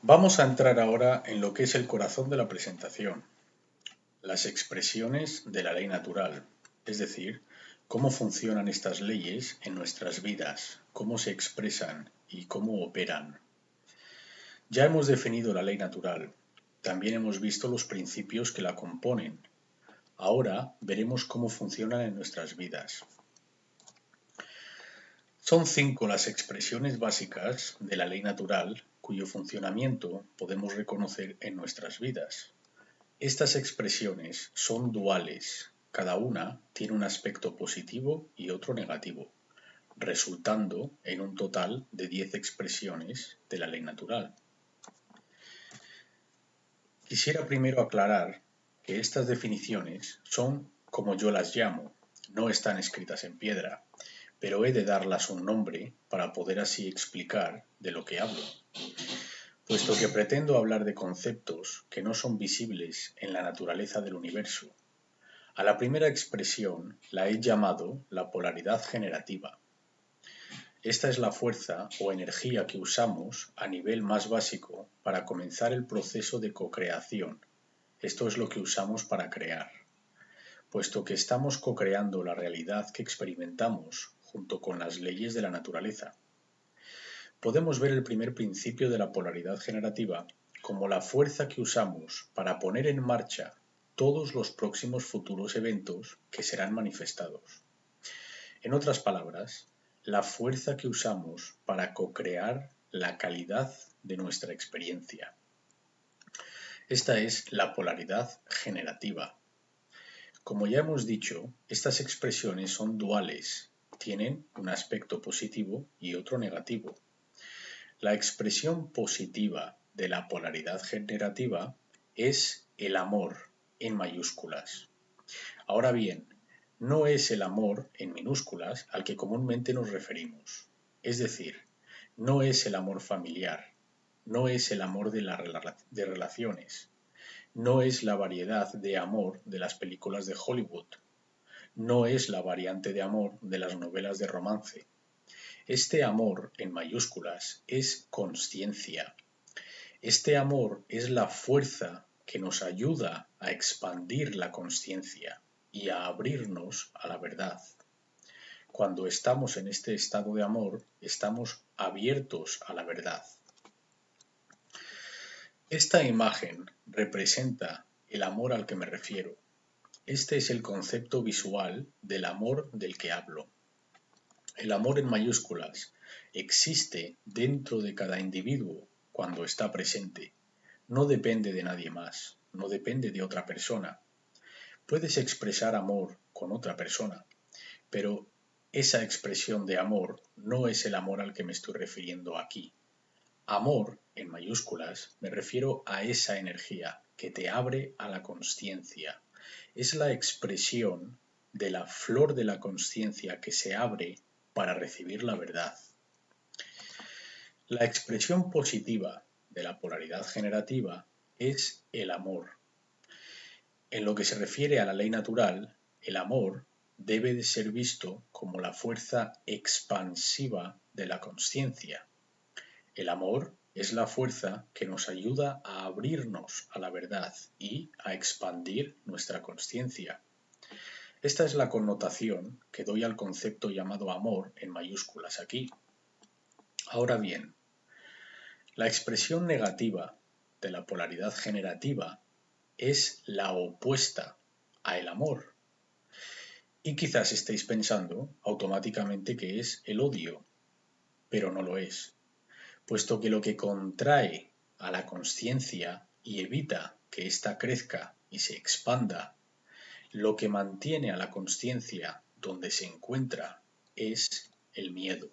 Vamos a entrar ahora en lo que es el corazón de la presentación, las expresiones de la ley natural, es decir, cómo funcionan estas leyes en nuestras vidas, cómo se expresan y cómo operan. Ya hemos definido la ley natural, también hemos visto los principios que la componen. Ahora veremos cómo funcionan en nuestras vidas. Son 5 las expresiones básicas de la ley natural cuyo funcionamiento podemos reconocer en nuestras vidas. Estas expresiones son duales, cada una tiene un aspecto positivo y otro negativo, resultando en un total de 10 expresiones de la ley natural. Quisiera primero aclarar que estas definiciones son como yo las llamo, no están escritas en piedra, pero he de darlas un nombre para poder así explicar de lo que hablo, puesto que pretendo hablar de conceptos que no son visibles en la naturaleza del universo. A la primera expresión la he llamado la polaridad generativa. Esta es la fuerza o energía que usamos a nivel más básico para comenzar el proceso de cocreación. Esto es lo que usamos para crear, puesto que estamos cocreando la realidad que experimentamos junto con las leyes de la naturaleza. Podemos ver el primer principio de la polaridad generativa como la fuerza que usamos para poner en marcha todos los próximos futuros eventos que serán manifestados. En otras palabras, la fuerza que usamos para co-crear la calidad de nuestra experiencia. Esta es la polaridad generativa. Como ya hemos dicho, estas expresiones son duales, tienen un aspecto positivo y otro negativo. La expresión positiva de la polaridad generativa es el amor en mayúsculas. Ahora bien, no es el amor en minúsculas al que comúnmente nos referimos. Es decir, no es el amor familiar, no es el amor de relaciones, no es la variedad de amor de las películas de Hollywood, no es la variante de amor de las novelas de romance. Este amor en mayúsculas es consciencia. Este amor es la fuerza que nos ayuda a expandir la consciencia y a abrirnos a la verdad. Cuando estamos en este estado de amor, estamos abiertos a la verdad. Esta imagen representa el amor al que me refiero. Este es el concepto visual del amor del que hablo. El amor en mayúsculas existe dentro de cada individuo cuando está presente. No depende de nadie más, no depende de otra persona. Puedes expresar amor con otra persona, pero esa expresión de amor no es el amor al que me estoy refiriendo aquí. Amor, en mayúsculas, me refiero a esa energía que te abre a la consciencia. Es la expresión de la flor de la consciencia que se abre para recibir la verdad. La expresión positiva de la polaridad generativa es el amor. En lo que se refiere a la ley natural, el amor debe de ser visto como la fuerza expansiva de la consciencia. El amor es la fuerza que nos ayuda a abrirnos a la verdad y a expandir nuestra consciencia. Esta es la connotación que doy al concepto llamado amor en mayúsculas aquí. Ahora bien, la expresión negativa de la polaridad generativa es la opuesta a el amor. Y quizás estéis pensando automáticamente que es el odio, pero no lo es, puesto que lo que contrae a la consciencia y evita que ésta crezca y se expanda, lo que mantiene a la consciencia donde se encuentra es el miedo.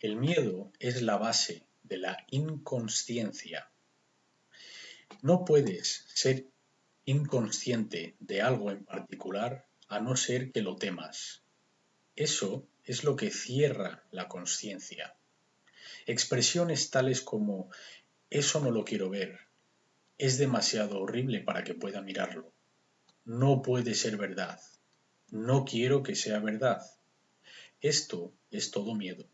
El miedo es la base de la inconsciencia. No puedes ser inconsciente de algo en particular a no ser que lo temas. Eso es lo que cierra la consciencia. Expresiones tales como eso no lo quiero ver, es demasiado horrible para que pueda mirarlo, no puede ser verdad, no quiero que sea verdad. Esto es todo miedo.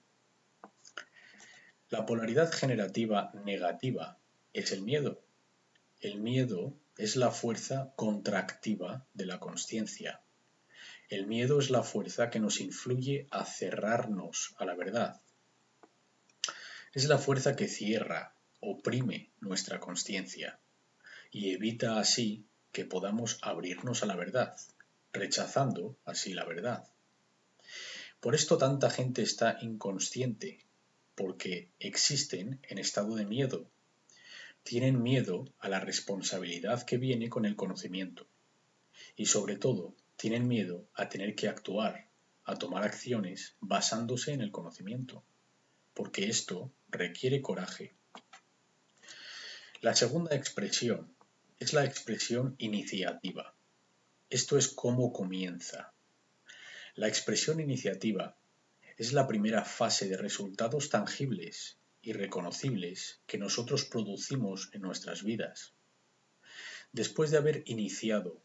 La polaridad generativa negativa es el miedo. El miedo es la fuerza contractiva de la consciencia. El miedo es la fuerza que nos influye a cerrarnos a la verdad. Es la fuerza que cierra, oprime nuestra consciencia y evita así que podamos abrirnos a la verdad, rechazando así la verdad. Por esto tanta gente está inconsciente, porque existen en estado de miedo. Tienen miedo a la responsabilidad que viene con el conocimiento. Y sobre todo, tienen miedo a tener que actuar, a tomar acciones basándose en el conocimiento, porque esto requiere coraje. La segunda expresión es la expresión iniciativa. Esto es cómo comienza. La expresión iniciativa es la primera fase de resultados tangibles y reconocibles que nosotros producimos en nuestras vidas. Después de haber iniciado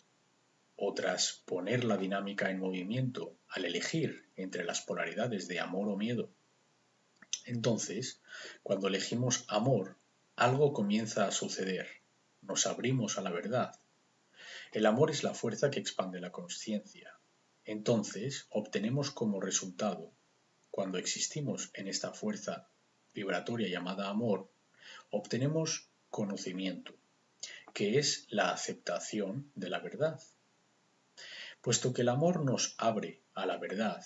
o tras poner la dinámica en movimiento al elegir entre las polaridades de amor o miedo, entonces, cuando elegimos amor, algo comienza a suceder. Nos abrimos a la verdad. El amor es la fuerza que expande la consciencia. Entonces, obtenemos como resultado, cuando existimos en esta fuerza vibratoria llamada amor, obtenemos conocimiento, que es la aceptación de la verdad. Puesto que el amor nos abre a la verdad,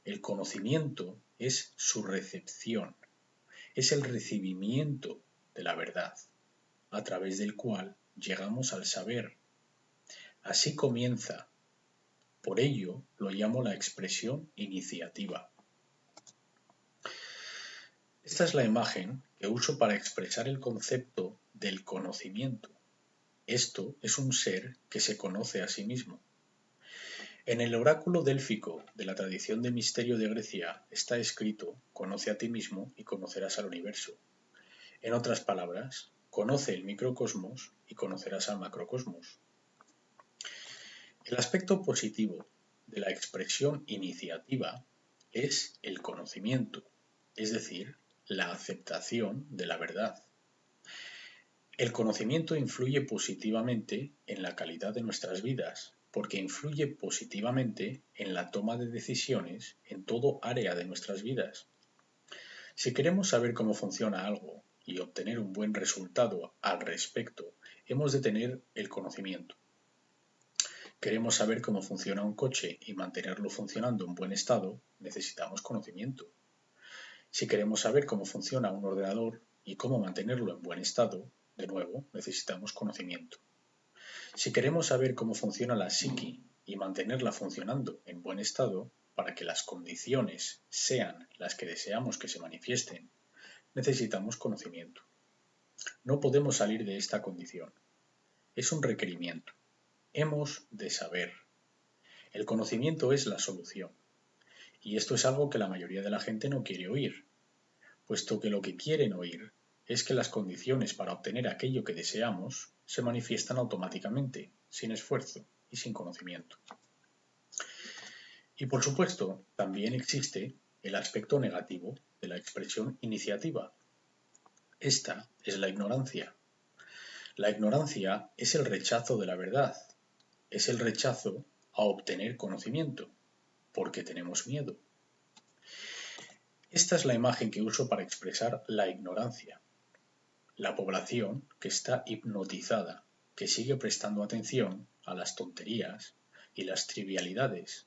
el conocimiento es su recepción, es el recibimiento de la verdad, a través del cual llegamos al saber. Así comienza. Por ello lo llamo la expresión iniciativa. Esta es la imagen que uso para expresar el concepto del conocimiento. Esto es un ser que se conoce a sí mismo. En el oráculo délfico de la tradición de misterio de Grecia está escrito: conoce a ti mismo y conocerás al universo. En otras palabras, conoce el microcosmos y conocerás al macrocosmos. El aspecto positivo de la expresión iniciativa es el conocimiento, es decir, la aceptación de la verdad. El conocimiento influye positivamente en la calidad de nuestras vidas, porque influye positivamente en la toma de decisiones en todo área de nuestras vidas. Si queremos saber cómo funciona algo y obtener un buen resultado al respecto, hemos de tener el conocimiento. Queremos saber cómo funciona un coche y mantenerlo funcionando en buen estado, necesitamos conocimiento. Si queremos saber cómo funciona un ordenador y cómo mantenerlo en buen estado, de nuevo, necesitamos conocimiento. Si queremos saber cómo funciona la psique y mantenerla funcionando en buen estado, para que las condiciones sean las que deseamos que se manifiesten, necesitamos conocimiento. No podemos salir de esta condición. Es un requerimiento. Hemos de saber. El conocimiento es la solución. Y esto es algo que la mayoría de la gente no quiere oír, puesto que lo que quieren oír es que las condiciones para obtener aquello que deseamos se manifiestan automáticamente, sin esfuerzo y sin conocimiento. Y por supuesto, también existe el aspecto negativo de la expresión iniciativa. Esta es la ignorancia. La ignorancia es el rechazo de la verdad, es el rechazo a obtener conocimiento, porque tenemos miedo. Esta es la imagen que uso para expresar la ignorancia. La población que está hipnotizada, que sigue prestando atención a las tonterías y las trivialidades,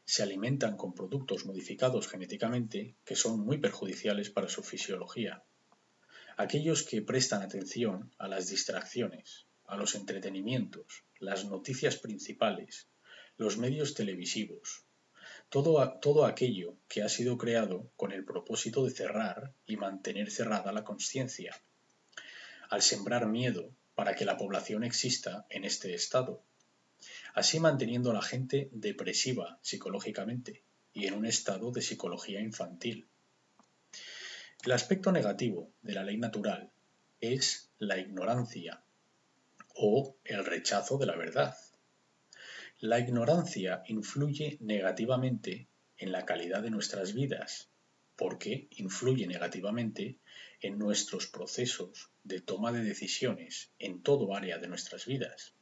se alimentan con productos modificados genéticamente que son muy perjudiciales para su fisiología. Aquellos que prestan atención a las distracciones, a los entretenimientos, las noticias principales, los medios televisivos, todo aquello que ha sido creado con el propósito de cerrar y mantener cerrada la consciencia, al sembrar miedo para que la población exista en este estado, así manteniendo a la gente depresiva psicológicamente y en un estado de psicología infantil. El aspecto negativo de la ley natural es la ignorancia o el rechazo de la verdad. La ignorancia influye negativamente en la calidad de nuestras vidas, porque influye negativamente en nuestros procesos de toma de decisiones en todo área de nuestras vidas.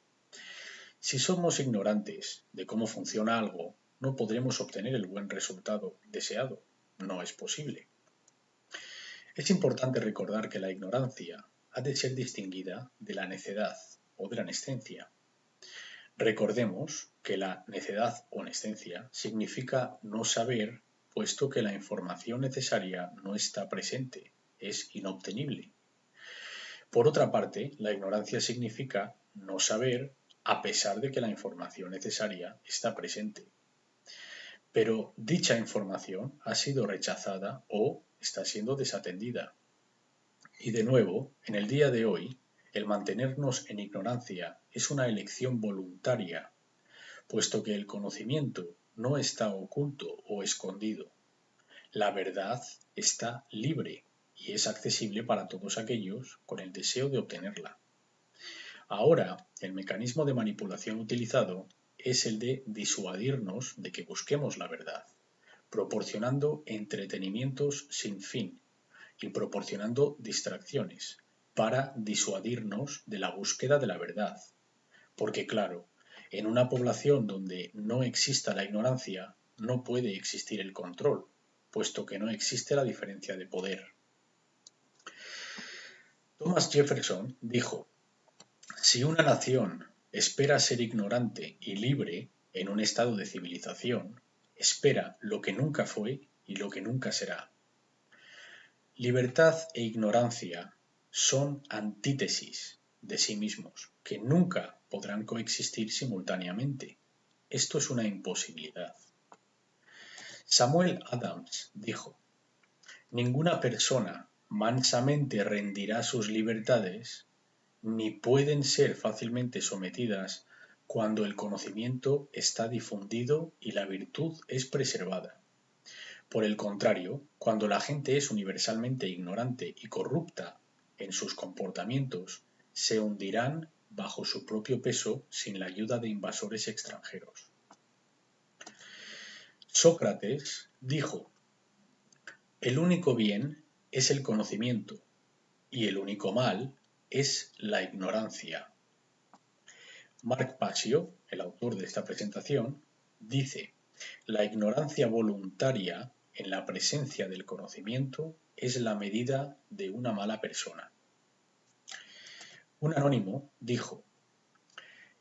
Si somos ignorantes de cómo funciona algo, no podremos obtener el buen resultado deseado. No es posible. Es importante recordar que la ignorancia ha de ser distinguida de la necedad o de la nescencia. Recordemos que la necedad o nescencia significa no saber, puesto que la información necesaria no está presente, es inobtenible. Por otra parte, la ignorancia significa no saber a pesar de que la información necesaria está presente. Pero dicha información ha sido rechazada o está siendo desatendida. Y de nuevo, en el día de hoy, el mantenernos en ignorancia es una elección voluntaria, puesto que el conocimiento no está oculto o escondido. La verdad está libre y es accesible para todos aquellos con el deseo de obtenerla. Ahora, el mecanismo de manipulación utilizado es el de disuadirnos de que busquemos la verdad, proporcionando entretenimientos sin fin y proporcionando distracciones para disuadirnos de la búsqueda de la verdad. Porque claro, en una población donde no exista la ignorancia, no puede existir el control, puesto que no existe la diferencia de poder. Thomas Jefferson dijo: si una nación espera ser ignorante y libre en un estado de civilización, espera lo que nunca fue y lo que nunca será. Libertad e ignorancia son antítesis de sí mismos, que nunca podrán coexistir simultáneamente. Esto es una imposibilidad. Samuel Adams dijo: ninguna persona mansamente rendirá sus libertades, ni pueden ser fácilmente sometidas cuando el conocimiento está difundido y la virtud es preservada. Por el contrario, cuando la gente es universalmente ignorante y corrupta en sus comportamientos, se hundirán bajo su propio peso sin la ayuda de invasores extranjeros. Sócrates dijo: el único bien es el conocimiento y el único mal es la ignorancia. Mark Passio, el autor de esta presentación, dice: la ignorancia voluntaria en la presencia del conocimiento es la medida de una mala persona. Un anónimo dijo: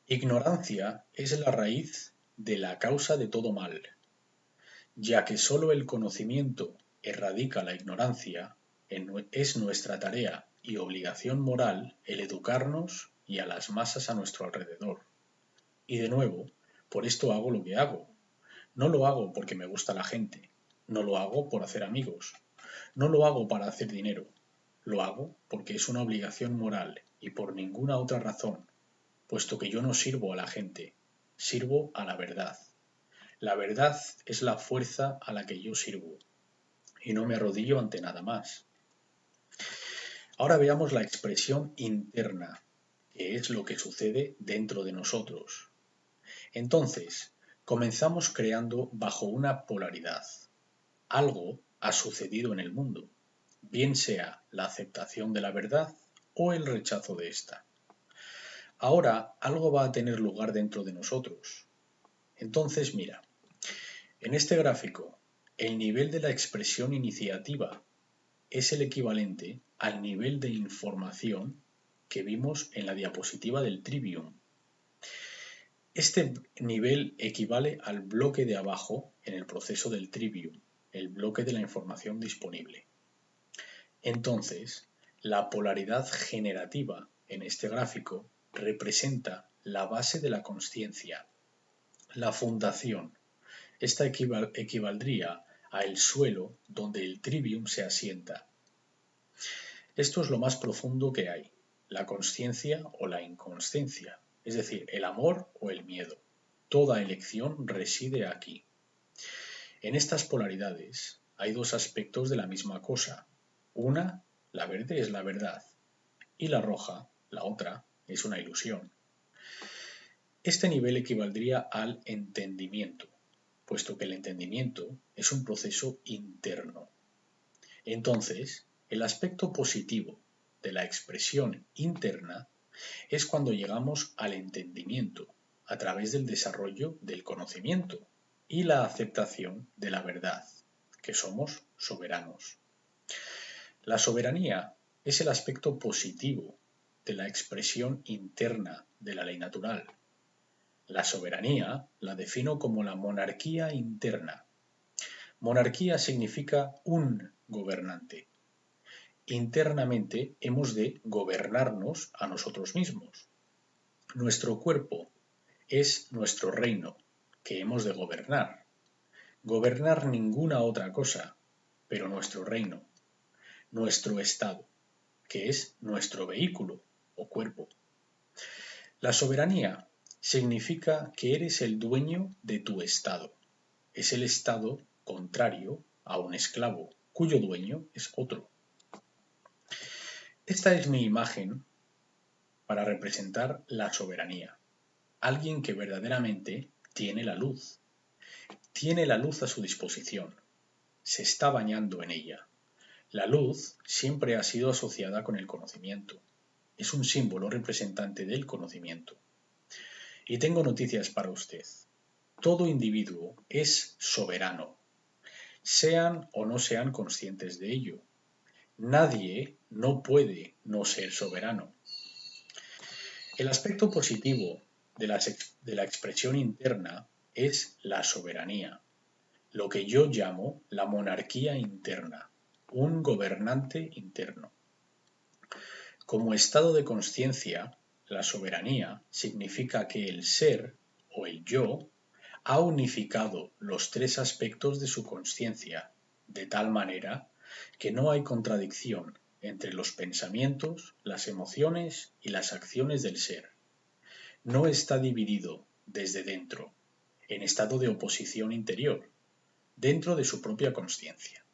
ignorancia es la raíz de la causa de todo mal, ya que sólo el conocimiento erradica la ignorancia, es nuestra tarea y obligación moral el educarnos y a las masas a nuestro alrededor. Y de nuevo, por esto hago lo que hago. No lo hago porque me gusta la gente, no lo hago por hacer amigos, no lo hago para hacer dinero, lo hago porque es una obligación moral y por ninguna otra razón, puesto que yo no sirvo a la gente, sirvo a la verdad. La verdad es la fuerza a la que yo sirvo, y no me arrodillo ante nada más. Ahora veamos la expresión interna, que es lo que sucede dentro de nosotros. Entonces, comenzamos creando bajo una polaridad. Algo ha sucedido en el mundo, bien sea la aceptación de la verdad o el rechazo de ésta. Ahora algo va a tener lugar dentro de nosotros. Entonces, mira, en este gráfico, el nivel de la expresión iniciativa es el equivalente al nivel de información que vimos en la diapositiva del Trivium. Este nivel equivale al bloque de abajo en el proceso del Trivium, el bloque de la información disponible. Entonces, la polaridad generativa en este gráfico representa la base de la consciencia, la fundación. Esta equivaldría a el suelo donde el Trivium se asienta. Esto es lo más profundo que hay, la consciencia o la inconsciencia, es decir, el amor o el miedo. Toda elección reside aquí. En estas polaridades hay dos aspectos de la misma cosa. Una, la verde, es la verdad, y la roja, la otra, es una ilusión. Este nivel equivaldría al entendimiento, puesto que el entendimiento es un proceso interno. Entonces, el aspecto positivo de la expresión interna es cuando llegamos al entendimiento a través del desarrollo del conocimiento y la aceptación de la verdad, que somos soberanos. La soberanía es el aspecto positivo de la expresión interna de la ley natural. La soberanía la defino como la monarquía interna. Monarquía significa un gobernante. Internamente hemos de gobernarnos a nosotros mismos. Nuestro cuerpo es nuestro reino, que hemos de gobernar. Gobernar ninguna otra cosa, pero nuestro reino, nuestro estado, que es nuestro vehículo o cuerpo. La soberanía significa que eres el dueño de tu estado. Es el estado contrario a un esclavo, cuyo dueño es otro. Esta es mi imagen para representar la soberanía. Alguien que verdaderamente tiene la luz. Tiene la luz a su disposición. Se está bañando en ella. La luz siempre ha sido asociada con el conocimiento. Es un símbolo representante del conocimiento. Y tengo noticias para usted. Todo individuo es soberano, sean o no sean conscientes de ello. Nadie no puede no ser soberano. El aspecto positivo de la expresión interna es la soberanía, lo que yo llamo la monarquía interna, un gobernante interno. Como estado de consciencia, la soberanía significa que el ser o el yo ha unificado los tres aspectos de su consciencia, de tal manera que no hay contradicción entre los pensamientos, las emociones y las acciones del ser. No está dividido desde dentro, en estado de oposición interior, dentro de su propia consciencia.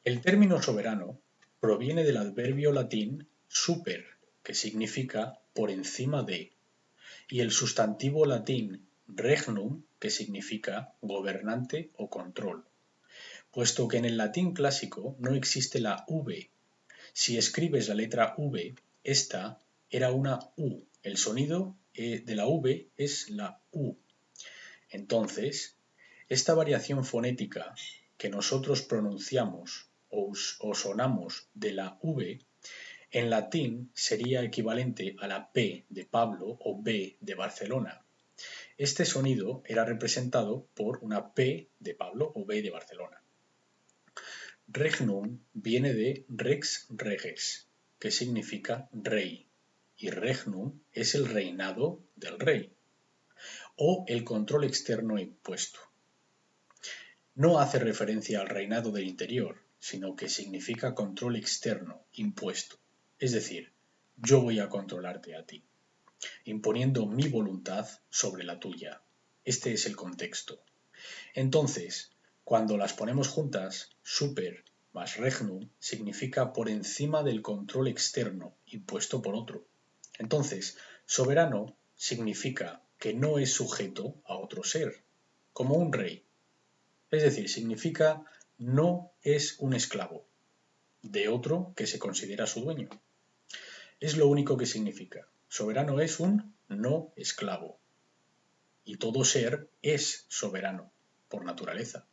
El término soberano proviene del adverbio latín super, que significa por encima de, y el sustantivo latín regnum, que significa gobernante o control, puesto que en el latín clásico no existe la V. Si escribes la letra V, esta era una U. El sonido de la V es la U. Entonces, esta variación fonética que nosotros pronunciamos o sonamos de la V, en latín sería equivalente a la P de Pablo o B de Barcelona. Este sonido era representado por una P de Pablo o B de Barcelona. Regnum viene de rex reges, que significa rey, y regnum es el reinado del rey, o el control externo impuesto. No hace referencia al reinado del interior, sino que significa control externo, impuesto. Es decir, yo voy a controlarte a ti, imponiendo mi voluntad sobre la tuya. Este es el contexto. Entonces, cuando las ponemos juntas, super más regnum significa por encima del control externo impuesto por otro. Entonces, soberano significa que no es sujeto a otro ser, como un rey. Es decir, significa no es un esclavo de otro que se considera su dueño. Es lo único que significa. Soberano es un no esclavo. Y todo ser es soberano, por naturaleza.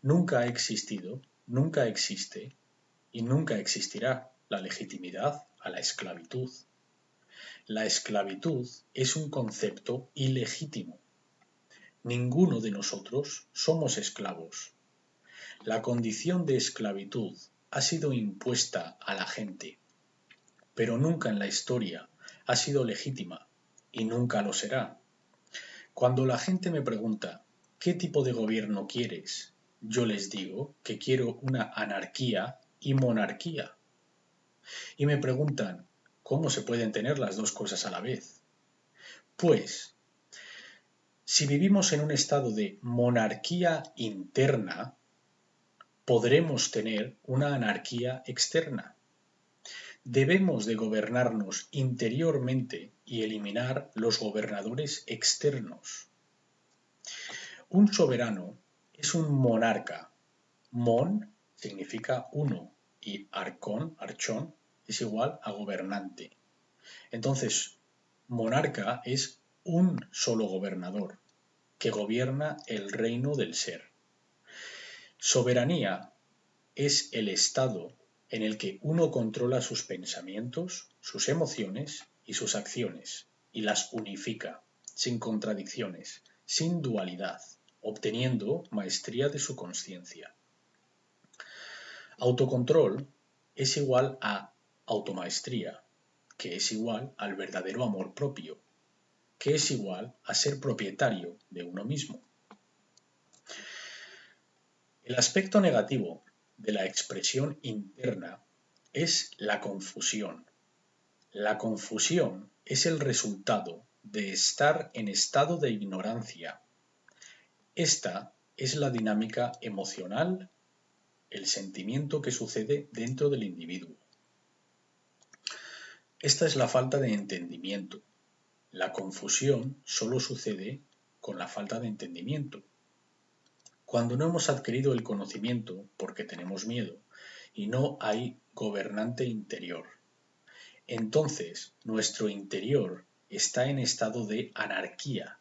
Nunca ha existido, nunca existe y nunca existirá la legitimidad a la esclavitud. La esclavitud es un concepto ilegítimo. Ninguno de nosotros somos esclavos. La condición de esclavitud ha sido impuesta a la gente, pero nunca en la historia ha sido legítima y nunca lo será. Cuando la gente me pregunta ¿qué tipo de gobierno quieres?, yo les digo que quiero una anarquía y monarquía. Y me preguntan ¿cómo se pueden tener las dos cosas a la vez? Pues, si vivimos en un estado de monarquía interna, podremos tener una anarquía externa. Debemos de gobernarnos interiormente y eliminar los gobernadores externos. Un soberano es un monarca, Mon significa uno y archón, es igual a gobernante. Entonces, monarca es un solo gobernador que gobierna el reino del ser. Soberanía es el estado en el que uno controla sus pensamientos, sus emociones y sus acciones, y las unifica, sin contradicciones, sin dualidad, obteniendo maestría de su conciencia. Autocontrol es igual a automaestría, que es igual al verdadero amor propio, que es igual a ser propietario de uno mismo. El aspecto negativo de la expresión interna es la confusión. La confusión es el resultado de estar en estado de ignorancia. Esta es la dinámica emocional, el sentimiento que sucede dentro del individuo. Esta es la falta de entendimiento. La confusión solo sucede con la falta de entendimiento. Cuando no hemos adquirido el conocimiento porque tenemos miedo y no hay gobernante interior. Entonces, nuestro interior está en estado de anarquía,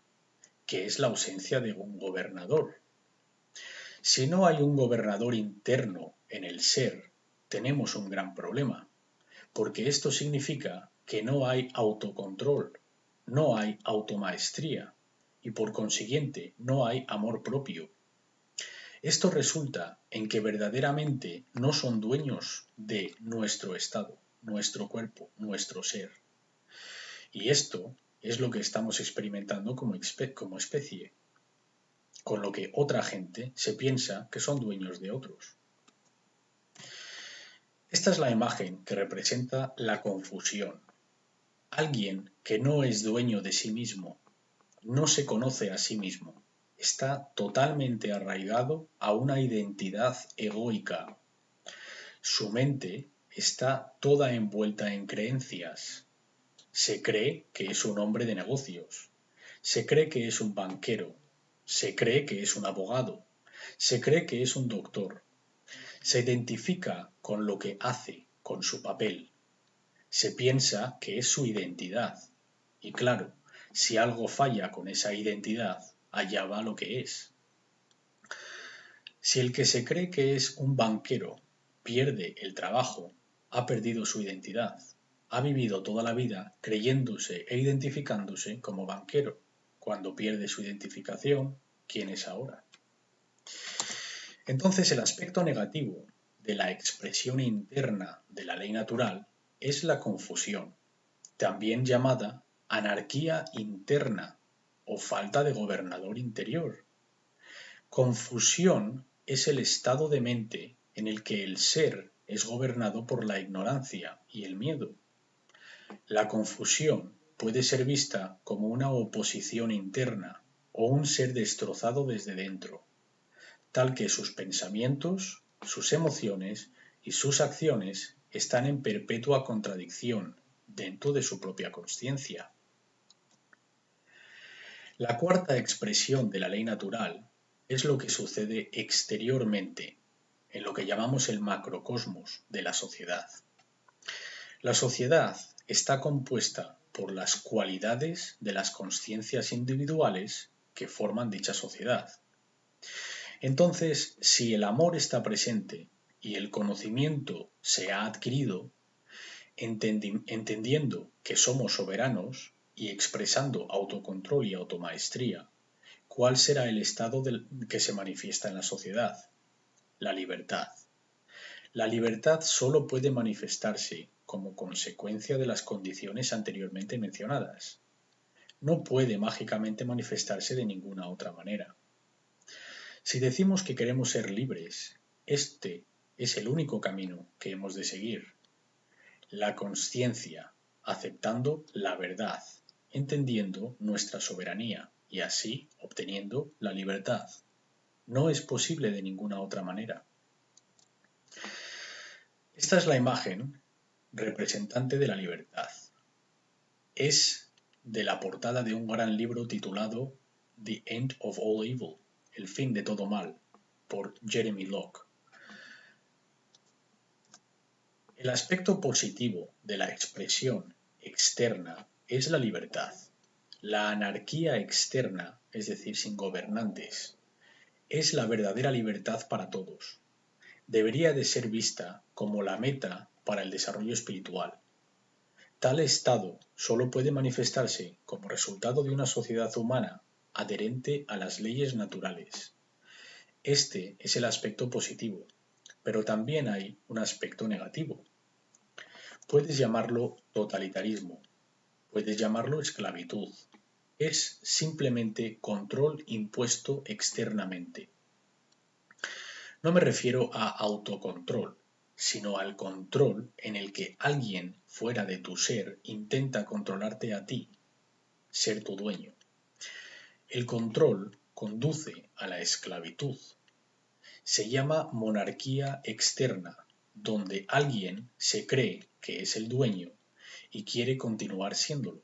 que es la ausencia de un gobernador. Si no hay un gobernador interno en el ser, tenemos un gran problema, porque esto significa que no hay autocontrol, no hay automaestría y por consiguiente no hay amor propio. Esto resulta en que verdaderamente no son dueños de nuestro estado, nuestro cuerpo, nuestro ser. Y esto es lo que estamos experimentando como especie, con lo que otra gente se piensa que son dueños de otros. Esta es la imagen que representa la confusión. Alguien que no es dueño de sí mismo, no se conoce a sí mismo, está totalmente arraigado a una identidad egoica. Su mente está toda envuelta en creencias. Se cree que es un hombre de negocios, se cree que es un banquero, se cree que es un abogado, se cree que es un doctor, se identifica con lo que hace, con su papel, se piensa que es su identidad. Y claro, si algo falla con esa identidad, allá va lo que es. Si el que se cree que es un banquero pierde el trabajo, ha perdido su identidad. Ha vivido toda la vida creyéndose e identificándose como banquero. Cuando pierde su identificación, ¿quién es ahora? Entonces, el aspecto negativo de la expresión interna de la ley natural es la confusión, también llamada anarquía interna o falta de gobernador interior. Confusión es el estado de mente en el que el ser es gobernado por la ignorancia y el miedo. La confusión puede ser vista como una oposición interna o un ser destrozado desde dentro, tal que sus pensamientos, sus emociones y sus acciones están en perpetua contradicción dentro de su propia consciencia. La cuarta expresión de la ley natural es lo que sucede exteriormente, en lo que llamamos el macrocosmos de la sociedad. La sociedad está compuesta por las cualidades de las consciencias individuales que forman dicha sociedad. Entonces, si el amor está presente y el conocimiento se ha adquirido, entendiendo que somos soberanos y expresando autocontrol y automaestría, ¿cuál será el estado que se manifiesta en la sociedad? La libertad. La libertad solo puede manifestarse como consecuencia de las condiciones anteriormente mencionadas. No puede mágicamente manifestarse de ninguna otra manera. Si decimos que queremos ser libres, este es el único camino que hemos de seguir. La consciencia, aceptando la verdad, entendiendo nuestra soberanía y así obteniendo la libertad. No es posible de ninguna otra manera. Esta es la imagen representante de la libertad. Es de la portada de un gran libro titulado The End of All Evil, El fin de todo mal, por Jeremy Locke. El aspecto positivo de la expresión externa es la libertad. La anarquía externa, es decir, sin gobernantes, es la verdadera libertad para todos. Debería de ser vista como la meta para el desarrollo espiritual. Tal estado solo puede manifestarse como resultado de una sociedad humana adherente a las leyes naturales. Este es el aspecto positivo, pero también hay un aspecto negativo. Puedes llamarlo totalitarismo, puedes llamarlo esclavitud. Es simplemente control impuesto externamente. No me refiero a autocontrol, sino al control en el que alguien fuera de tu ser intenta controlarte a ti, ser tu dueño. El control conduce a la esclavitud. Se llama monarquía externa, donde alguien se cree que es el dueño y quiere continuar siéndolo.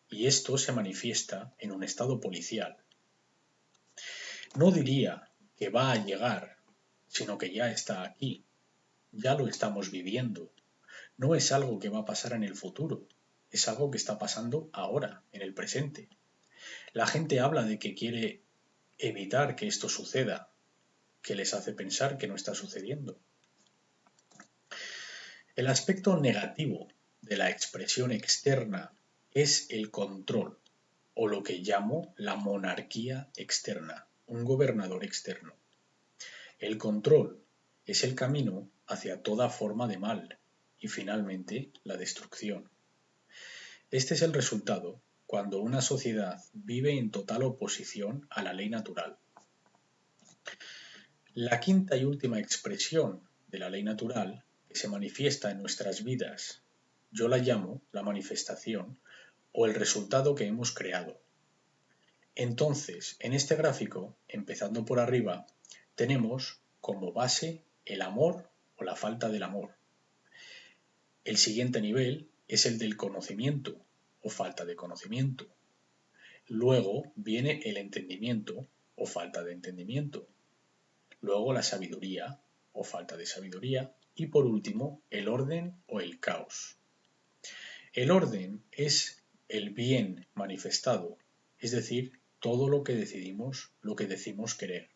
Y esto se manifiesta en un estado policial. No diría que va a llegar, sino que ya está aquí. Ya lo estamos viviendo. No es algo que va a pasar en el futuro, es algo que está pasando ahora, en el presente. La gente habla de que quiere evitar que esto suceda, que les hace pensar que no está sucediendo. El aspecto negativo de la expresión externa es el control, o lo que llamo la monarquía externa, un gobernador externo. El control es el camino hacia toda forma de mal y finalmente la destrucción. Este es el resultado cuando una sociedad vive en total oposición a la ley natural. La quinta y última expresión de la ley natural que se manifiesta en nuestras vidas, yo la llamo la manifestación o el resultado que hemos creado. Entonces, en este gráfico, empezando por arriba, tenemos como base el amor o la falta del amor. El siguiente nivel es el del conocimiento o falta de conocimiento. Luego viene el entendimiento o falta de entendimiento. Luego la sabiduría o falta de sabiduría. Y por último, el orden o el caos. El orden es el bien manifestado, es decir, todo lo que decidimos, lo que decimos querer,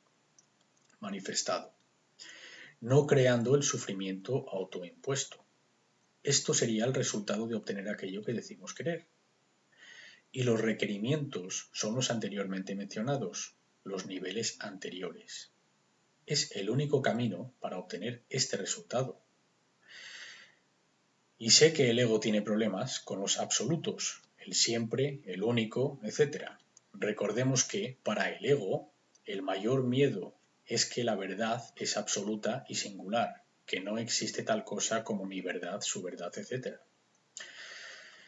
manifestado, no creando el sufrimiento autoimpuesto. Esto sería el resultado de obtener aquello que decimos querer. Y los requerimientos son los anteriormente mencionados, los niveles anteriores. Es el único camino para obtener este resultado. Y sé que el ego tiene problemas con los absolutos, el siempre, el único, etc. Recordemos que para el ego el mayor miedo es que la verdad es absoluta y singular, que no existe tal cosa como mi verdad, su verdad, etc.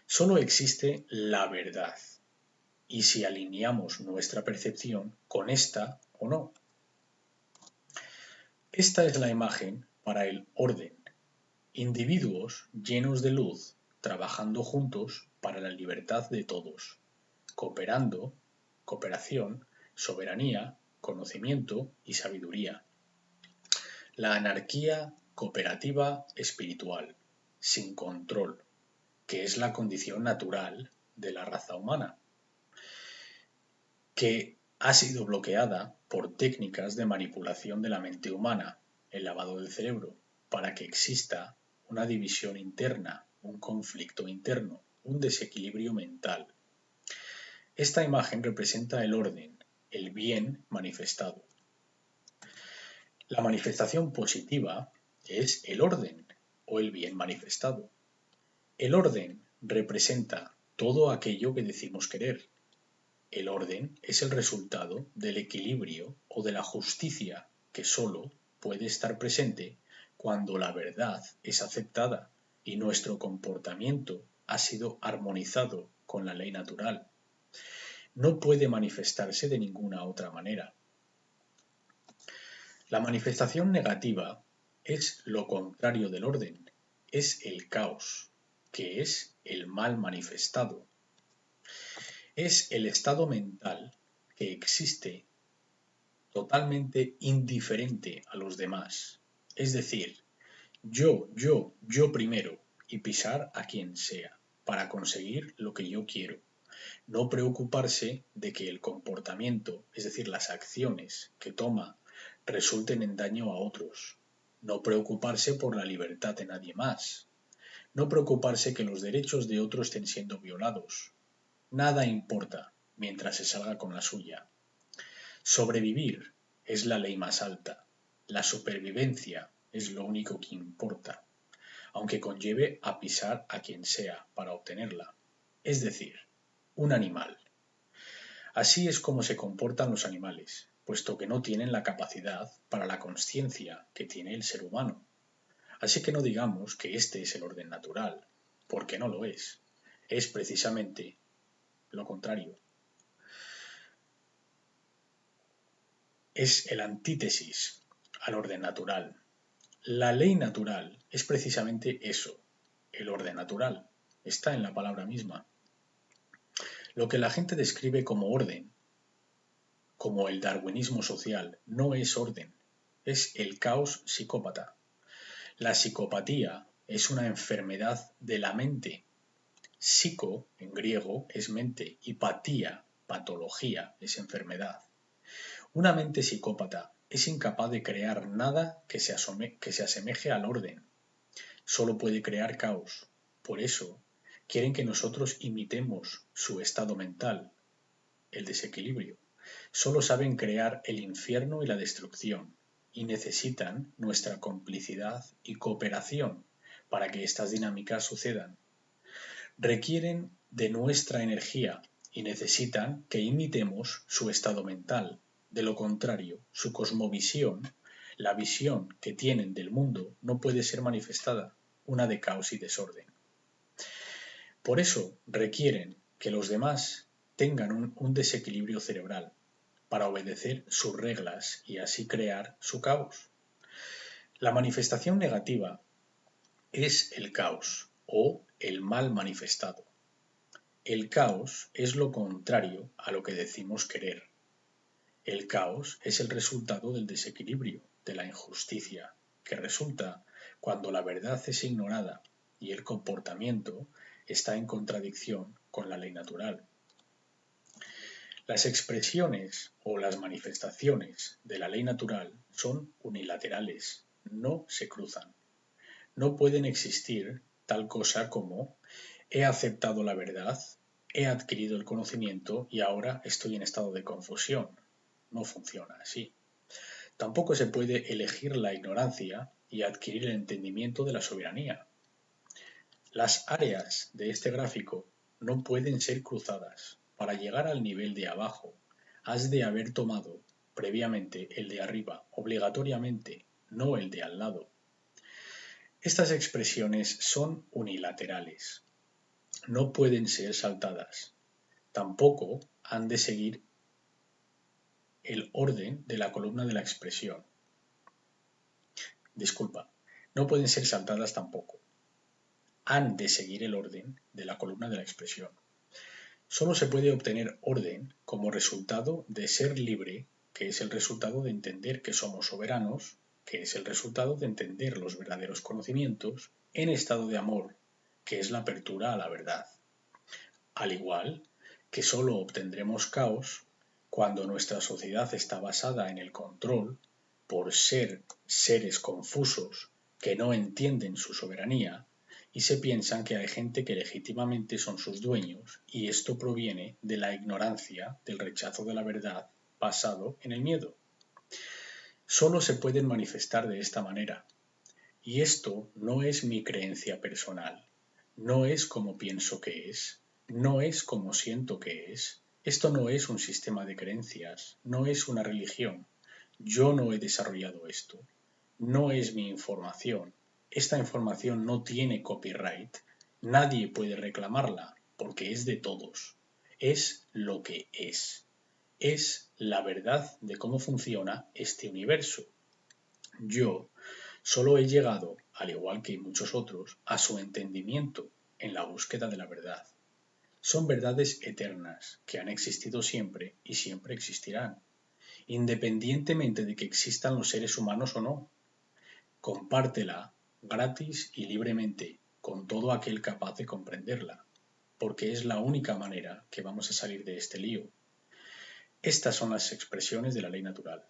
Solo existe la verdad, y si alineamos nuestra percepción con esta o no. Esta es la imagen para el orden. Individuos llenos de luz, trabajando juntos para la libertad de todos, cooperando, cooperación, soberanía, conocimiento y sabiduría. La anarquía cooperativa espiritual, sin control, que es la condición natural de la raza humana, que ha sido bloqueada por técnicas de manipulación de la mente humana, el lavado del cerebro, para que exista una división interna, un conflicto interno, un desequilibrio mental. Esta imagen representa el orden, el bien manifestado. La manifestación positiva es el orden o el bien manifestado. El orden representa todo aquello que decimos querer. El orden es el resultado del equilibrio o de la justicia que solo puede estar presente cuando la verdad es aceptada y nuestro comportamiento ha sido armonizado con la ley natural. No puede manifestarse de ninguna otra manera. La manifestación negativa es lo contrario del orden, es el caos, que es el mal manifestado. Es el estado mental que existe totalmente indiferente a los demás, es decir, yo primero, y pisar a quien sea, para conseguir lo que yo quiero. No preocuparse de que el comportamiento, es decir, las acciones que toma, resulten en daño a otros. No preocuparse por la libertad de nadie más. No preocuparse que los derechos de otros estén siendo violados. Nada importa mientras se salga con la suya. Sobrevivir es la ley más alta. La supervivencia es lo único que importa, aunque conlleve a pisar a quien sea para obtenerla. Es decir, un animal. Así es como se comportan los animales, puesto que no tienen la capacidad para la consciencia que tiene el ser humano. Así que no digamos que este es el orden natural, porque no lo es. Es precisamente lo contrario. Es el antítesis al orden natural. La ley natural es precisamente eso, el orden natural. Está en la palabra misma. Lo que la gente describe como orden, como el darwinismo social, no es orden, es el caos psicópata. La psicopatía es una enfermedad de la mente. Psico, en griego, es mente y patía, patología, es enfermedad. Una mente psicópata es incapaz de crear nada que se asemeje al orden. Solo puede crear caos. Por eso, quieren que nosotros imitemos su estado mental, el desequilibrio. Solo saben crear el infierno y la destrucción, y necesitan nuestra complicidad y cooperación para que estas dinámicas sucedan. Requieren de nuestra energía y necesitan que imitemos su estado mental. De lo contrario, su cosmovisión, la visión que tienen del mundo, no puede ser manifestada, una de caos y desorden. Por eso requieren que los demás tengan un desequilibrio cerebral para obedecer sus reglas y así crear su caos. La manifestación negativa es el caos o el mal manifestado. El caos es lo contrario a lo que decimos querer. El caos es el resultado del desequilibrio, de la injusticia, que resulta cuando la verdad es ignorada y el comportamiento está en contradicción con la ley natural. Las expresiones o las manifestaciones de la ley natural son unilaterales, no se cruzan. No pueden existir tal cosa como he aceptado la verdad, he adquirido el conocimiento y ahora estoy en estado de confusión. No funciona así. Tampoco se puede elegir la ignorancia y adquirir el entendimiento de la soberanía. Las áreas de este gráfico no pueden ser cruzadas. Para llegar al nivel de abajo, has de haber tomado previamente el de arriba, obligatoriamente, no el de al lado. Estas expresiones son unilaterales. No pueden ser saltadas. Tampoco han de seguir el orden de la columna de la expresión. Disculpa, no pueden ser saltadas tampoco. Han de seguir el orden de la columna de la expresión. Solo se puede obtener orden como resultado de ser libre, que es el resultado de entender que somos soberanos, que es el resultado de entender los verdaderos conocimientos, en estado de amor, que es la apertura a la verdad. Al igual que solo obtendremos caos cuando nuestra sociedad está basada en el control, por ser seres confusos que no entienden su soberanía, y se piensan que hay gente que legítimamente son sus dueños, y esto proviene de la ignorancia, del rechazo de la verdad, basado en el miedo. Solo se pueden manifestar de esta manera, y esto no es mi creencia personal, no es como pienso que es, no es como siento que es, esto no es un sistema de creencias, no es una religión, yo no he desarrollado esto, no es mi información, esta información no tiene copyright, nadie puede reclamarla porque es de todos, es lo que es la verdad de cómo funciona este universo. Yo solo he llegado, al igual que muchos otros, a su entendimiento en la búsqueda de la verdad. Son verdades eternas que han existido siempre y siempre existirán, independientemente de que existan los seres humanos o no. Compártela gratis y libremente, con todo aquel capaz de comprenderla, porque es la única manera que vamos a salir de este lío. Estas son las expresiones de la ley natural.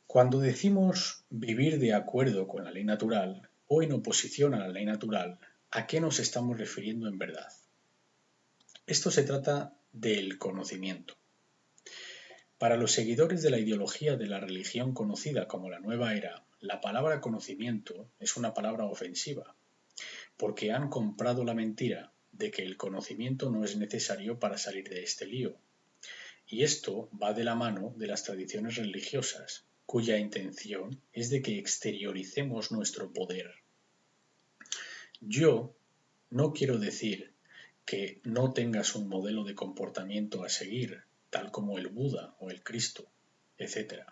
Cuando decimos vivir de acuerdo con la ley natural o en oposición a la ley natural, ¿a qué nos estamos refiriendo en verdad? Esto se trata del conocimiento. Para los seguidores de la ideología de la religión conocida como la Nueva Era, la palabra conocimiento es una palabra ofensiva, porque han comprado la mentira de que el conocimiento no es necesario para salir de este lío. Y esto va de la mano de las tradiciones religiosas, cuya intención es de que exterioricemos nuestro poder. Yo no quiero decir que no tengas un modelo de comportamiento a seguir, tal como el Buda o el Cristo, etc.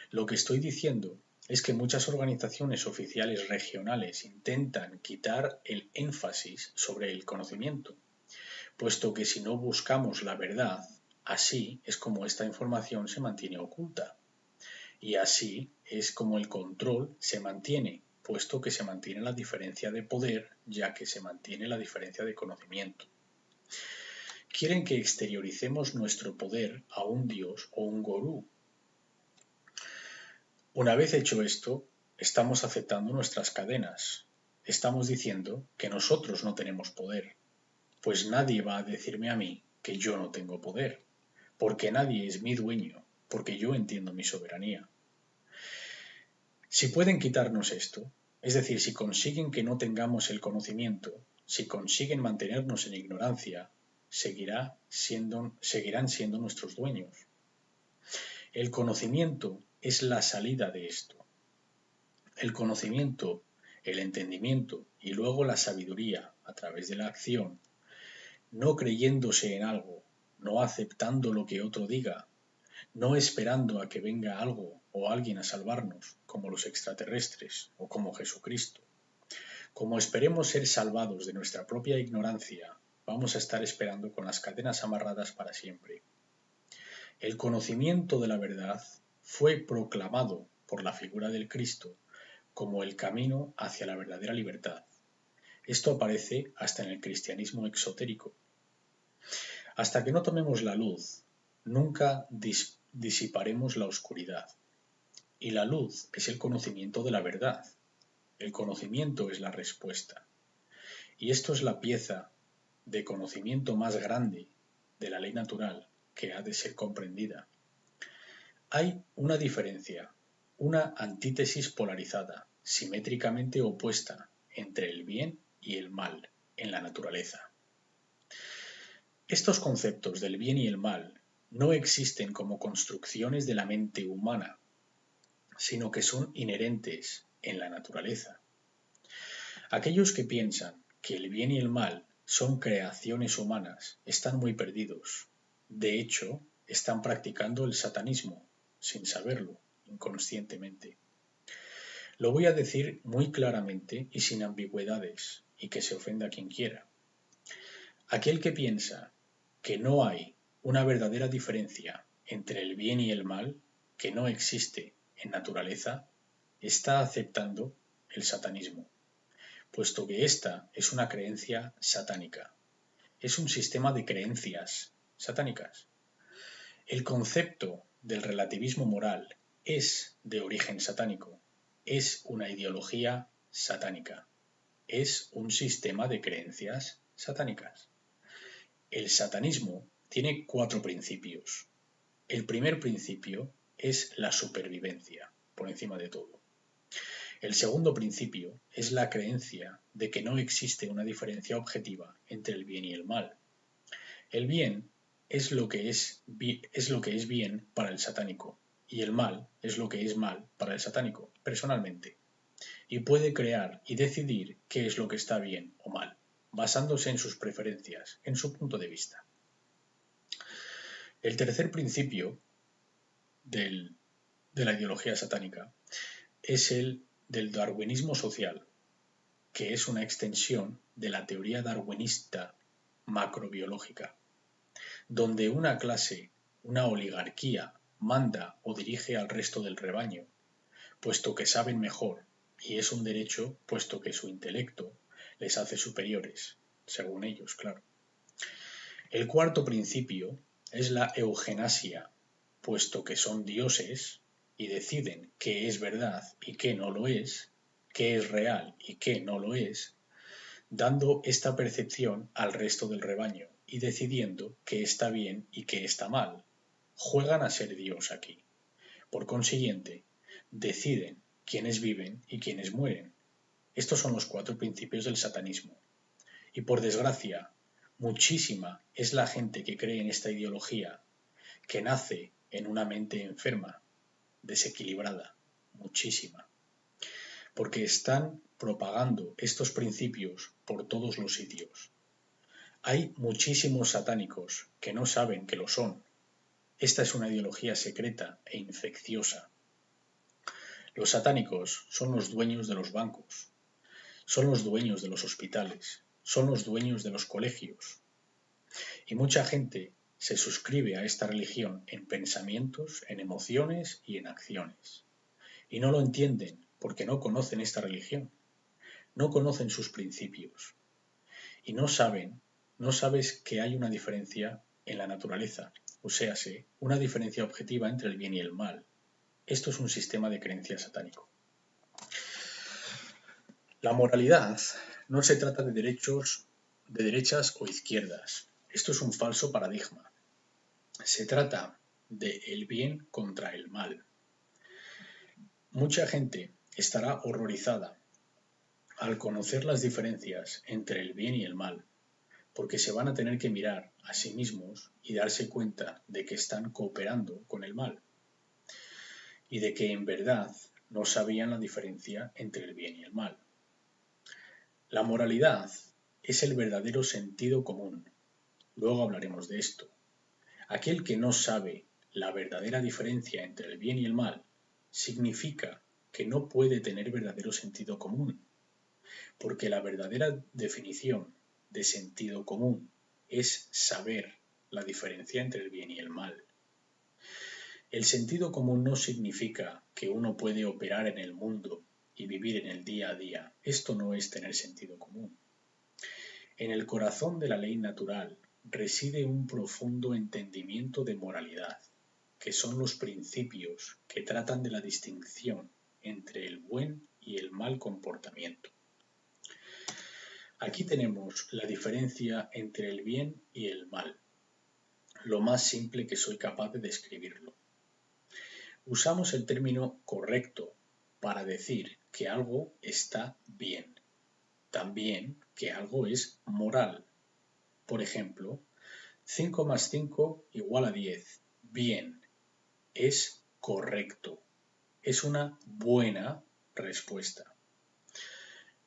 Lo que estoy diciendo es que muchas organizaciones oficiales regionales intentan quitar el énfasis sobre el conocimiento, puesto que si no buscamos la verdad, así es como esta información se mantiene oculta. Y así es como el control se mantiene, puesto que se mantiene la diferencia de poder, ya que se mantiene la diferencia de conocimiento. Quieren que exterioricemos nuestro poder a un dios o un gurú. Una vez hecho esto, estamos aceptando nuestras cadenas. Estamos diciendo que nosotros no tenemos poder, pues nadie va a decirme a mí que yo no tengo poder, porque nadie es mi dueño, porque yo entiendo mi soberanía. Si pueden quitarnos esto, es decir, si consiguen que no tengamos el conocimiento, si consiguen mantenernos en ignorancia, seguirán siendo nuestros dueños. El conocimiento es la salida de esto. El conocimiento, el entendimiento y luego la sabiduría a través de la acción, no creyéndose en algo, no aceptando lo que otro diga, no esperando a que venga algo o alguien a salvarnos, como los extraterrestres o como Jesucristo. Como esperemos ser salvados de nuestra propia ignorancia, vamos a estar esperando con las cadenas amarradas para siempre. El conocimiento de la verdad fue proclamado por la figura del Cristo como el camino hacia la verdadera libertad. Esto aparece hasta en el cristianismo exotérico. Hasta que no tomemos la luz, nunca disiparemos la oscuridad. Y la luz es el conocimiento de la verdad. El conocimiento es la respuesta. Y esto es la pieza de conocimiento más grande de la ley natural que ha de ser comprendida. Hay una diferencia, una antítesis polarizada, simétricamente opuesta entre el bien y el mal en la naturaleza. Estos conceptos del bien y el mal no existen como construcciones de la mente humana, sino que son inherentes en la naturaleza. Aquellos que piensan que el bien y el mal son creaciones humanas están muy perdidos. De hecho, están practicando el satanismo, sin saberlo, inconscientemente. Lo voy a decir muy claramente y sin ambigüedades, y que se ofenda quien quiera. Aquel que piensa que no hay una verdadera diferencia entre el bien y el mal, que no existe en naturaleza, está aceptando el satanismo, puesto que esta es una creencia satánica. Es un sistema de creencias satánicas. El concepto del relativismo moral es de origen satánico. Es una ideología satánica. Es un sistema de creencias satánicas. El satanismo tiene 4 principios. El primer principio es la supervivencia, por encima de todo. El segundo principio es la creencia de que no existe una diferencia objetiva entre el bien y el mal. El bien es lo que es bien para el satánico y el mal es lo que es mal para el satánico, personalmente. Y puede crear y decidir qué es lo que está bien o mal, basándose en sus preferencias, en su punto de vista. El tercer principio de la ideología satánica es el del darwinismo social, que es una extensión de la teoría darwinista macrobiológica, donde una clase, una oligarquía, manda o dirige al resto del rebaño, puesto que saben mejor y es un derecho puesto que su intelecto les hace superiores, según ellos, claro. El cuarto principio es la eugenasia, puesto que son dioses y deciden qué es verdad y qué no lo es, qué es real y qué no lo es, dando esta percepción al resto del rebaño y decidiendo qué está bien y qué está mal. Juegan a ser Dios aquí. Por consiguiente, deciden quiénes viven y quiénes mueren. Estos son los cuatro principios del satanismo. Y por desgracia, muchísima es la gente que cree en esta ideología, que nace en una mente enferma, desequilibrada, muchísima, porque están propagando estos principios por todos los sitios. Hay muchísimos satánicos que no saben que lo son. Esta es una ideología secreta e infecciosa. Los satánicos son los dueños de los bancos, son los dueños de los hospitales, son los dueños de los colegios. Y mucha gente se suscribe a esta religión en pensamientos, en emociones y en acciones. Y no lo entienden porque no conocen esta religión, no conocen sus principios y no sabes que hay una diferencia en la naturaleza, o sea, una diferencia objetiva entre el bien y el mal. Esto es un sistema de creencia satánico. La moralidad no se trata de derechas o izquierdas. Esto es un falso paradigma. Se trata de el bien contra el mal. Mucha gente estará horrorizada al conocer las diferencias entre el bien y el mal, porque se van a tener que mirar a sí mismos y darse cuenta de que están cooperando con el mal y de que en verdad no sabían la diferencia entre el bien y el mal. La moralidad es el verdadero sentido común. Luego hablaremos de esto. Aquel que no sabe la verdadera diferencia entre el bien y el mal significa que no puede tener verdadero sentido común, porque la verdadera definición de sentido común es saber la diferencia entre el bien y el mal. El sentido común no significa que uno puede operar en el mundo y vivir en el día a día. Esto no es tener sentido común. En el corazón de la ley natural reside un profundo entendimiento de moralidad, que son los principios que tratan de la distinción entre el buen y el mal comportamiento. Aquí tenemos la diferencia entre el bien y el mal, lo más simple que soy capaz de describirlo. Usamos el término correcto para decir que algo está bien, también que algo es moral. Por ejemplo, 5 más 5 igual a 10. Bien, es correcto, es una buena respuesta.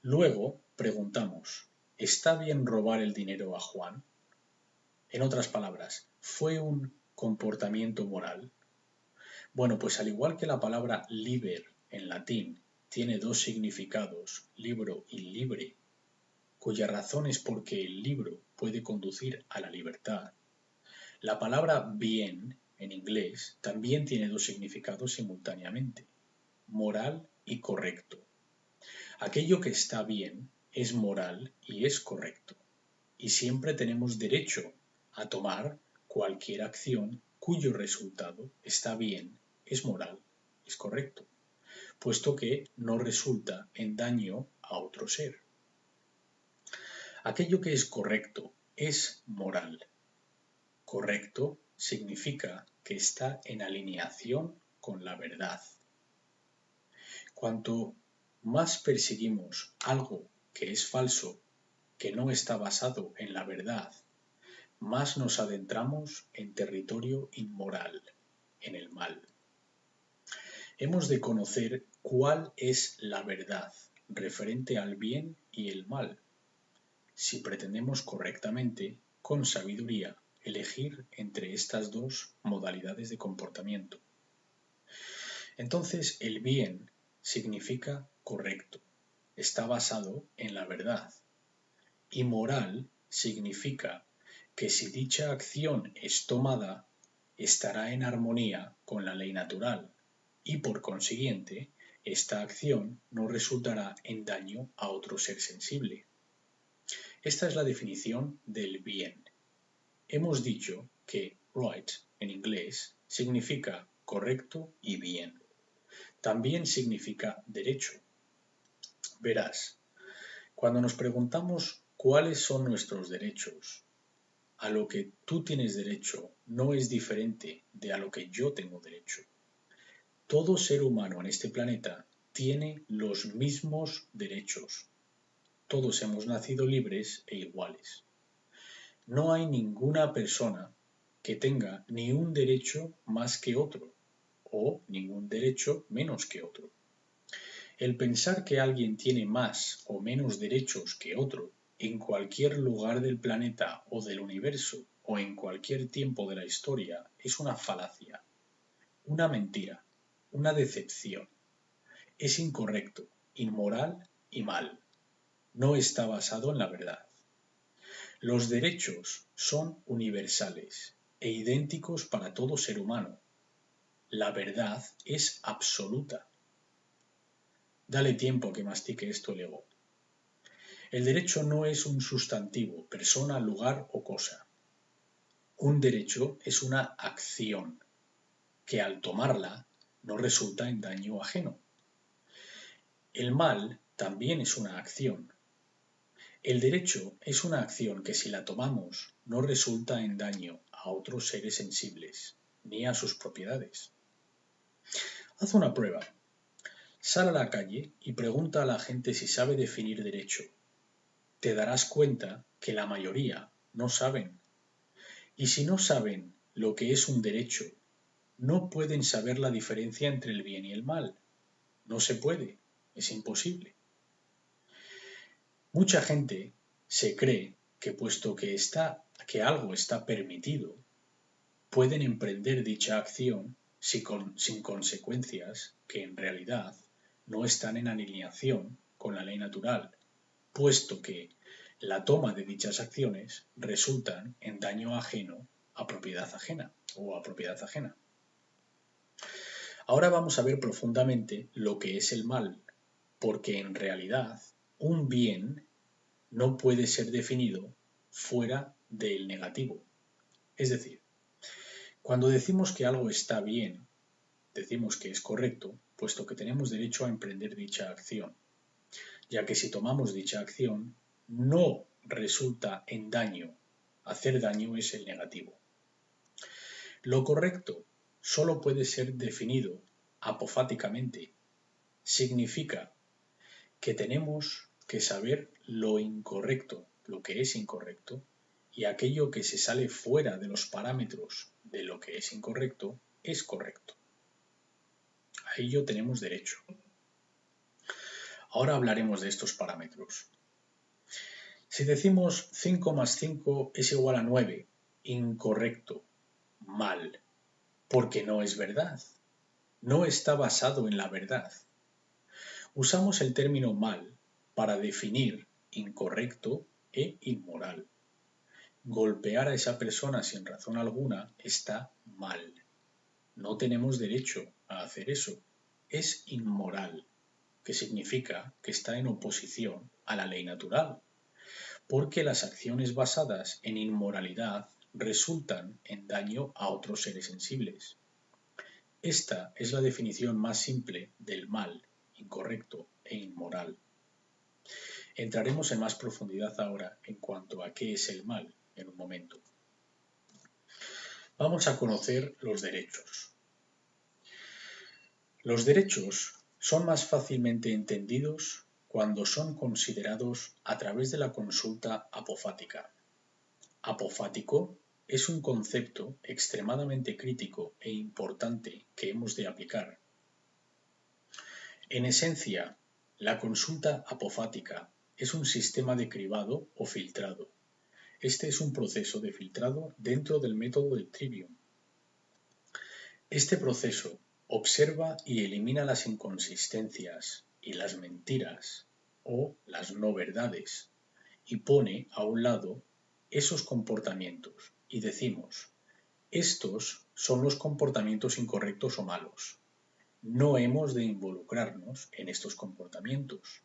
Luego preguntamos, ¿está bien robar el dinero a Juan? En otras palabras, ¿fue un comportamiento moral? Bueno, pues al igual que la palabra liber en latín tiene dos significados, libro y libre, cuya razón es porque el libro puede conducir a la libertad, la palabra bien en inglés también tiene dos significados simultáneamente, moral y correcto. Aquello que está bien es moral y es correcto, y siempre tenemos derecho a tomar cualquier acción cuyo resultado está bien, es moral, es correcto, puesto que no resulta en daño a otro ser. Aquello que es correcto es moral. Correcto significa que está en alineación con la verdad. Cuanto más perseguimos algo que es falso, que no está basado en la verdad, más nos adentramos en territorio inmoral, en el mal. Hemos de conocer cuál es la verdad referente al bien y el mal, si pretendemos correctamente, con sabiduría, elegir entre estas dos modalidades de comportamiento. Entonces, el bien significa correcto, está basado en la verdad, y moral significa que si dicha acción es tomada, estará en armonía con la ley natural y por consiguiente esta acción no resultará en daño a otro ser sensible. Esta es la definición del bien. Hemos dicho que right en inglés significa correcto y bien. También significa derecho. Verás, cuando nos preguntamos cuáles son nuestros derechos, a lo que tú tienes derecho no es diferente de a lo que yo tengo derecho. Todo ser humano en este planeta tiene los mismos derechos. Todos hemos nacido libres e iguales. No hay ninguna persona que tenga ni un derecho más que otro o ningún derecho menos que otro. El pensar que alguien tiene más o menos derechos que otro en cualquier lugar del planeta o del universo o en cualquier tiempo de la historia es una falacia, una mentira, una decepción. Es incorrecto, inmoral y mal. No está basado en la verdad. Los derechos son universales e idénticos para todo ser humano. La verdad es absoluta. Dale tiempo a que mastique esto el ego. El derecho no es un sustantivo, persona, lugar o cosa. Un derecho es una acción que al tomarla no resulta en daño ajeno. El mal también es una acción. El derecho es una acción que si la tomamos no resulta en daño a otros seres sensibles ni a sus propiedades. Haz una prueba. Sal a la calle y pregunta a la gente si sabe definir derecho. Te darás cuenta que la mayoría no saben. Y si no saben lo que es un derecho, no pueden saber la diferencia entre el bien y el mal. No se puede, es imposible. Mucha gente se cree que puesto que algo está permitido, pueden emprender dicha acción sin consecuencias que en realidad no están en alineación con la ley natural, puesto que la toma de dichas acciones resultan en daño ajeno a propiedad ajena o a propiedad ajena. Ahora vamos a ver profundamente lo que es el mal, porque en realidad un bien no puede ser definido fuera del negativo. Es decir, cuando decimos que algo está bien, decimos que es correcto, puesto que tenemos derecho a emprender dicha acción, ya que si tomamos dicha acción, no resulta en daño. Hacer daño es el negativo. Lo correcto solo puede ser definido apofáticamente. Significa que tenemos que saber lo incorrecto, lo que es incorrecto, y aquello que se sale fuera de los parámetros de lo que es incorrecto, es correcto. A ello tenemos derecho. Ahora hablaremos de estos parámetros. Si decimos 5 más 5 es igual a 9, incorrecto, mal, porque no es verdad. No está basado en la verdad. Usamos el término mal para definir incorrecto e inmoral. Golpear a esa persona sin razón alguna está mal. No tenemos derecho a hacer eso. Es inmoral, que significa que está en oposición a la ley natural, porque las acciones basadas en inmoralidad resultan en daño a otros seres sensibles. Esta es la definición más simple del mal, incorrecto e inmoral. Entraremos en más profundidad ahora en cuanto a qué es el mal en un momento. Vamos a conocer los derechos. Los derechos son más fácilmente entendidos cuando son considerados a través de la consulta apofática. Apofático es un concepto extremadamente crítico e importante que hemos de aplicar. En esencia, la consulta apofática es un sistema de cribado o filtrado. Este es un proceso de filtrado dentro del método de Trivium. Este proceso observa y elimina las inconsistencias y las mentiras o las no verdades y pone a un lado esos comportamientos y decimos, estos son los comportamientos incorrectos o malos. no hemos de involucrarnos en estos comportamientos.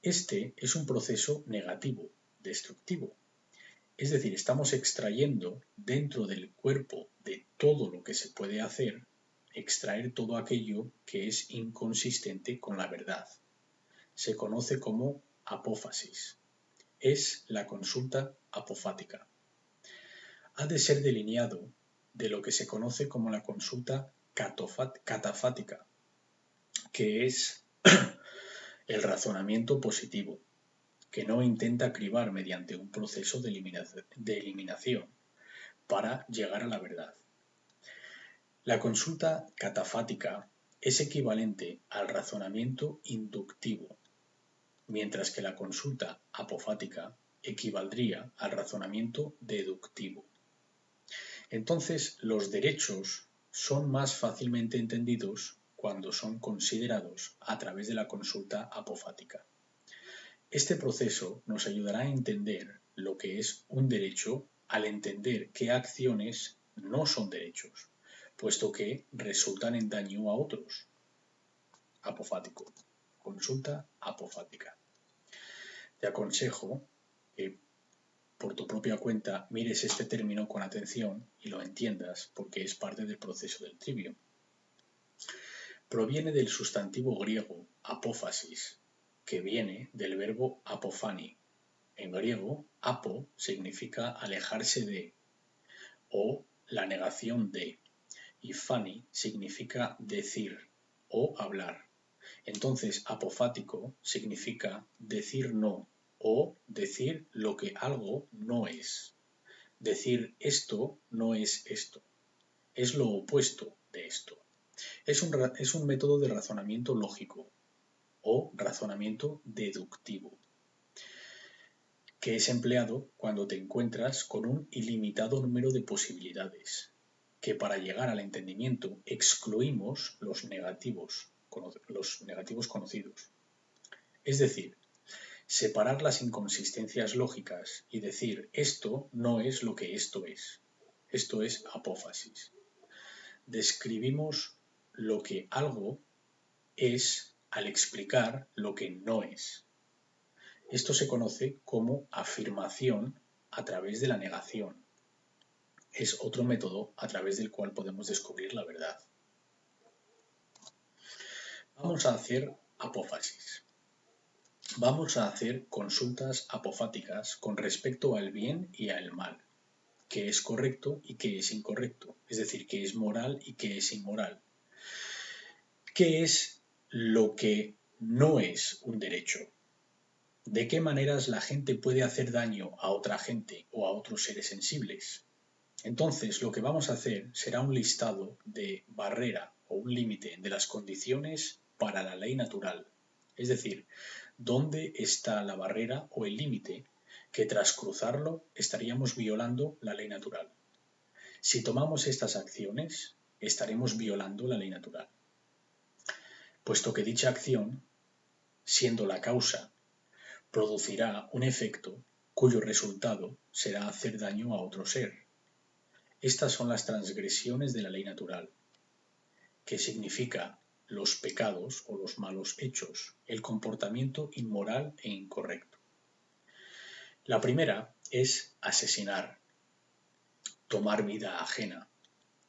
Este es un proceso negativo, destructivo. Es decir, estamos extrayendo dentro del cuerpo de todo lo que se puede hacer, extraer todo aquello que es inconsistente con la verdad. Se conoce como apófasis. Es la consulta apofática. Ha de ser delineado de lo que se conoce como la consulta catafática, que es el razonamiento positivo, que no intenta cribar mediante un proceso de eliminación para llegar a la verdad. La consulta catafática es equivalente al razonamiento inductivo, mientras que la consulta apofática equivaldría al razonamiento deductivo. Entonces, los derechos son más fácilmente entendidos cuando son considerados a través de la consulta apofática. Este proceso nos ayudará a entender lo que es un derecho al entender qué acciones no son derechos, puesto que resultan en daño a otros. Apofático. Consulta apofática. Te aconsejo que por tu propia cuenta mires este término con atención y lo entiendas porque es parte del proceso del trivio. Proviene del sustantivo griego apófasis, que viene del verbo apofani. En griego, apo significa alejarse de o la negación de, y fani significa decir o hablar. Entonces, apofático significa decir no o decir lo que algo no es. Decir esto no es esto. Es lo opuesto de esto. Es un método de razonamiento lógico o razonamiento deductivo, que es empleado cuando te encuentras con un ilimitado número de posibilidades, que para llegar al entendimiento excluimos los negativos conocidos. Es decir, separar las inconsistencias lógicas y decir esto no es lo que esto es. Esto es apófasis. Describimos lo que algo es al explicar lo que no es. Esto se conoce como afirmación a través de la negación. Es otro método a través del cual podemos descubrir la verdad. Vamos a hacer apófasis. Vamos a hacer consultas apofáticas con respecto al bien y al mal, qué es correcto y qué es incorrecto, es decir, qué es moral y qué es inmoral. ¿Qué es lo que no es un derecho? ¿De qué maneras la gente puede hacer daño a otra gente o a otros seres sensibles? Entonces, lo que vamos a hacer será un listado de barrera o un límite de las condiciones para la ley natural. Es decir, ¿dónde está la barrera o el límite que tras cruzarlo estaríamos violando la ley natural? Si tomamos estas acciones, estaremos violando la ley natural, puesto que dicha acción, siendo la causa, producirá un efecto cuyo resultado será hacer daño a otro ser. Estas son las transgresiones de la ley natural, que significa los pecados o los malos hechos, el comportamiento inmoral e incorrecto. La primera es asesinar, tomar vida ajena,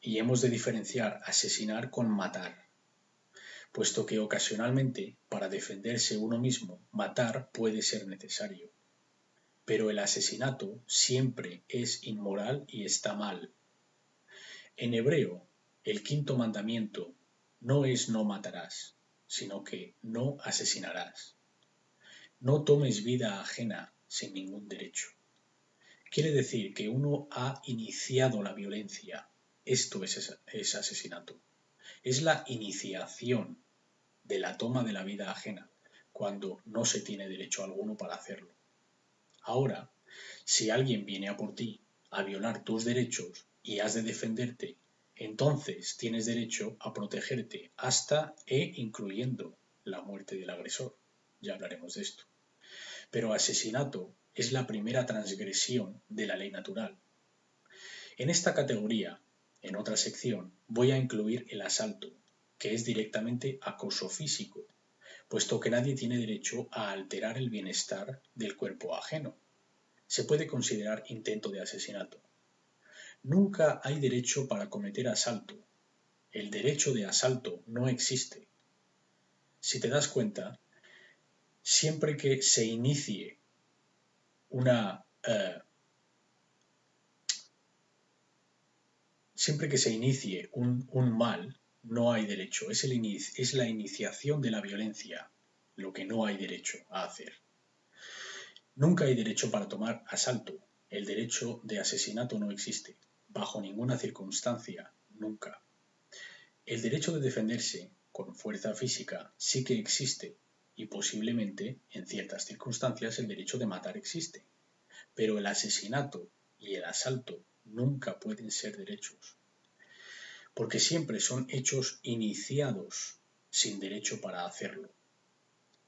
y hemos de diferenciar asesinar con matar, puesto que ocasionalmente para defenderse uno mismo matar puede ser necesario. Pero el asesinato siempre es inmoral y está mal. En hebreo, el quinto mandamiento no es no matarás, sino que no asesinarás. No tomes vida ajena sin ningún derecho. Quiere decir que uno ha iniciado la violencia. Esto es asesinato. Es la iniciación de la toma de la vida ajena, cuando no se tiene derecho alguno para hacerlo. Ahora, si alguien viene a por ti a violar tus derechos y has de defenderte, entonces tienes derecho a protegerte hasta e incluyendo la muerte del agresor. Ya hablaremos de esto. Pero asesinato es la primera transgresión de la ley natural. En esta categoría, en otra sección, voy a incluir el asalto, que es directamente acoso físico, puesto que nadie tiene derecho a alterar el bienestar del cuerpo ajeno. Se puede considerar intento de asesinato. Nunca hay derecho para cometer asalto. El derecho de asalto no existe. Si te das cuenta, siempre que se inicie una siempre que se inicie un mal, no hay derecho. Es la iniciación de la violencia lo que no hay derecho a hacer. Nunca hay derecho para tomar asalto. El derecho de asesinato no existe, bajo ninguna circunstancia, nunca. El derecho de defenderse con fuerza física sí que existe, y posiblemente, en ciertas circunstancias, el derecho de matar existe. Pero el asesinato y el asalto nunca pueden ser derechos, porque siempre son hechos iniciados sin derecho para hacerlo.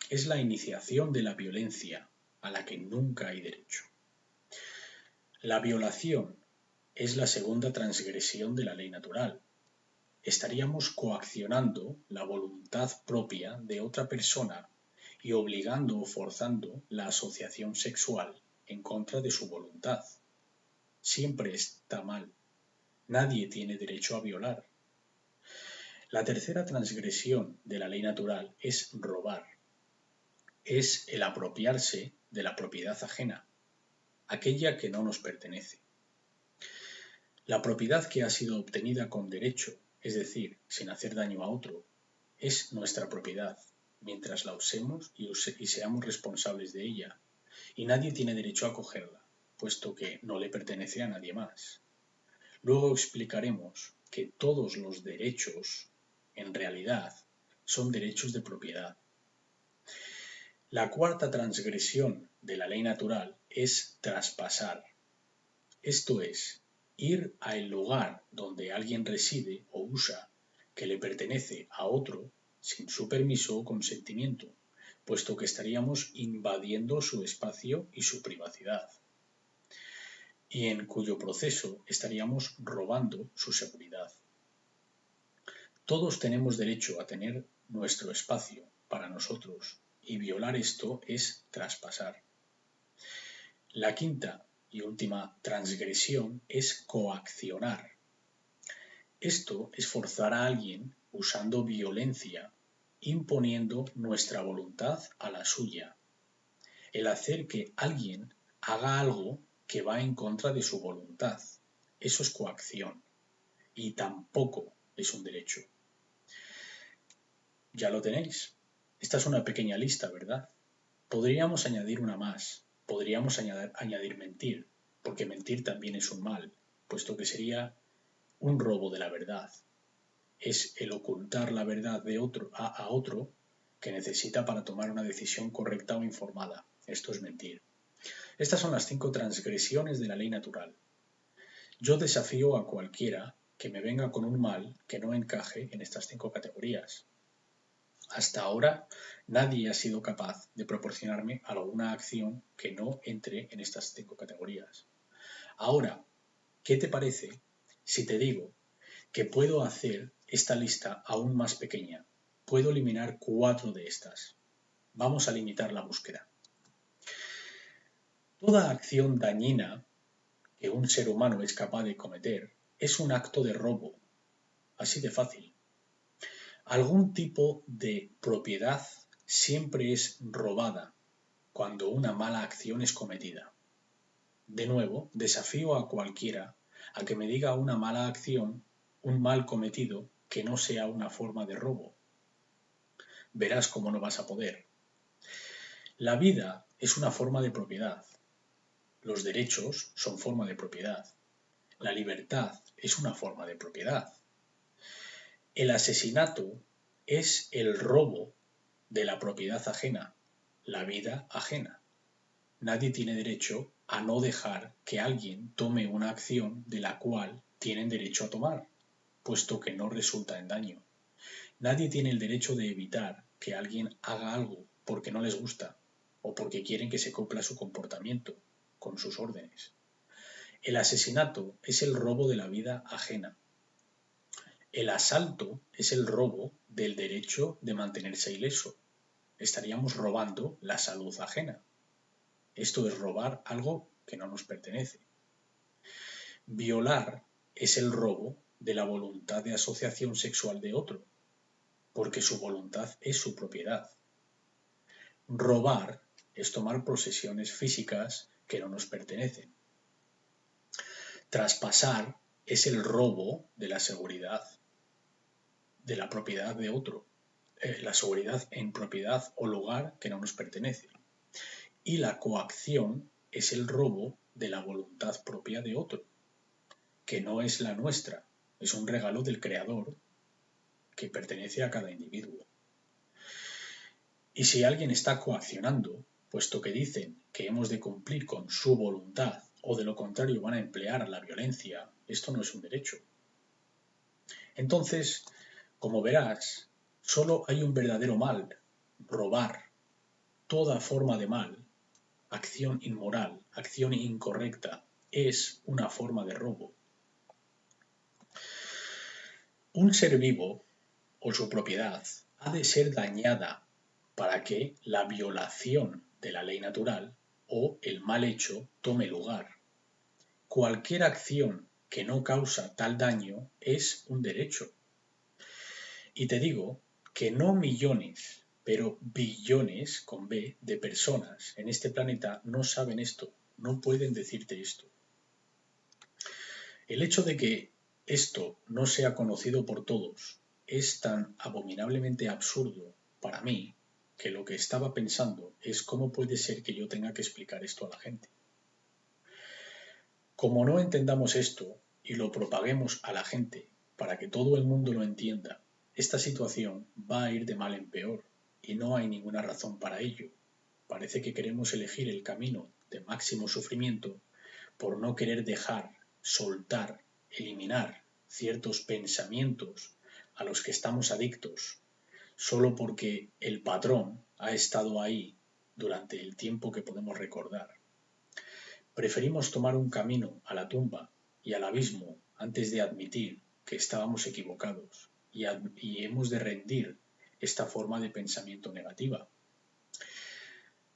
Es la iniciación de la violencia a la que nunca hay derecho. La violación es la segunda transgresión de la ley natural. Estaríamos coaccionando la voluntad propia de otra persona y obligando o forzando la asociación sexual en contra de su voluntad. Siempre está mal. Nadie tiene derecho a violar. La tercera transgresión de la ley natural es robar. Es el apropiarse de la propiedad ajena, aquella que no nos pertenece. La propiedad que ha sido obtenida con derecho, es decir, sin hacer daño a otro, es nuestra propiedad, mientras la usemos y seamos responsables de ella, y nadie tiene derecho a cogerla, puesto que no le pertenece a nadie más. Luego explicaremos que todos los derechos, en realidad, son derechos de propiedad. La cuarta transgresión de la ley natural es traspasar. Esto es, ir al lugar donde alguien reside o usa que le pertenece a otro sin su permiso o consentimiento, puesto que estaríamos invadiendo su espacio y su privacidad, y en cuyo proceso estaríamos robando su seguridad. Todos tenemos derecho a tener nuestro espacio para nosotros, y violar esto es traspasar. La quinta y última transgresión es coaccionar. Esto es forzar a alguien usando violencia, imponiendo nuestra voluntad a la suya. El hacer que alguien haga algo que va en contra de su voluntad. Eso es coacción y tampoco es un derecho. Ya lo tenéis. Esta es una pequeña lista, ¿verdad? Podríamos añadir una más. Podríamos añadir mentir, porque mentir también es un mal, puesto que sería un robo de la verdad. Es el ocultar la verdad de otro a otro que necesita para tomar una decisión correcta o informada. Esto es mentir. Estas son las 5 transgresiones de la ley natural. Yo desafío a cualquiera que me venga con un mal que no encaje en estas 5 categorías. Hasta ahora nadie ha sido capaz de proporcionarme alguna acción que no entre en estas 5 categorías. Ahora, ¿qué te parece si te digo que puedo hacer esta lista aún más pequeña? Puedo eliminar 4 de estas. Vamos a limitar la búsqueda. Toda acción dañina que un ser humano es capaz de cometer es un acto de robo. Así de fácil. Algún tipo de propiedad siempre es robada cuando una mala acción es cometida. De nuevo, desafío a cualquiera a que me diga una mala acción, un mal cometido, que no sea una forma de robo. Verás cómo no vas a poder. La vida es una forma de propiedad. Los derechos son forma de propiedad. La libertad es una forma de propiedad. El asesinato es el robo de la propiedad ajena, la vida ajena. Nadie tiene derecho a no dejar que alguien tome una acción de la cual tienen derecho a tomar, puesto que no resulta en daño. Nadie tiene el derecho de evitar que alguien haga algo porque no les gusta o porque quieren que se cumpla su comportamiento con sus órdenes. El asesinato es el robo de la vida ajena. El asalto es el robo del derecho de mantenerse ileso. Estaríamos robando la salud ajena. Esto es robar algo que no nos pertenece. Violar es el robo de la voluntad de asociación sexual de otro, porque su voluntad es su propiedad. Robar es tomar posesiones físicas que no nos pertenecen. Traspasar es el robo de la seguridad, de la propiedad de otro, la seguridad en propiedad o lugar que no nos pertenece. Y la coacción es el robo de la voluntad propia de otro, que no es la nuestra, es un regalo del Creador que pertenece a cada individuo. Y si alguien está coaccionando, puesto que dicen que hemos de cumplir con su voluntad o de lo contrario van a emplear la violencia, esto no es un derecho. Entonces, como verás, solo hay un verdadero mal, robar. Toda forma de mal, acción inmoral, acción incorrecta, es una forma de robo. Un ser vivo o su propiedad ha de ser dañada para que la violación de la ley natural o el mal hecho tome lugar. Cualquier acción que no causa tal daño es un derecho. Y te digo que no millones, pero billones con B de personas en este planeta no saben esto, no pueden decirte esto. El hecho de que esto no sea conocido por todos es tan abominablemente absurdo para mí que lo que estaba pensando es cómo puede ser que yo tenga que explicar esto a la gente. Como no entendamos esto y lo propaguemos a la gente para que todo el mundo lo entienda, esta situación va a ir de mal en peor y no hay ninguna razón para ello. Parece que queremos elegir el camino de máximo sufrimiento por no querer dejar, soltar, eliminar ciertos pensamientos a los que estamos adictos, solo porque el patrón ha estado ahí durante el tiempo que podemos recordar. Preferimos tomar un camino a la tumba y al abismo antes de admitir que estábamos equivocados y hemos de rendir esta forma de pensamiento negativa.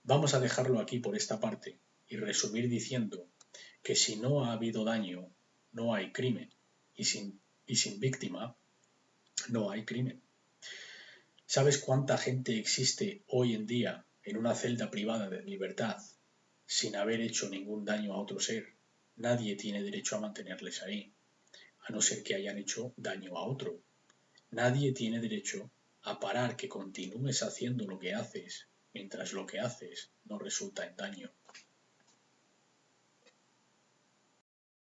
Vamos a dejarlo aquí por esta parte y resumir diciendo que si no ha habido daño, no hay crimen, y sin víctima, no hay crimen. ¿Sabes cuánta gente existe hoy en día en una celda privada de libertad sin haber hecho ningún daño a otro ser? Nadie tiene derecho a mantenerles ahí, a no ser que hayan hecho daño a otro. Nadie tiene derecho a parar que continúes haciendo lo que haces mientras lo que haces no resulta en daño.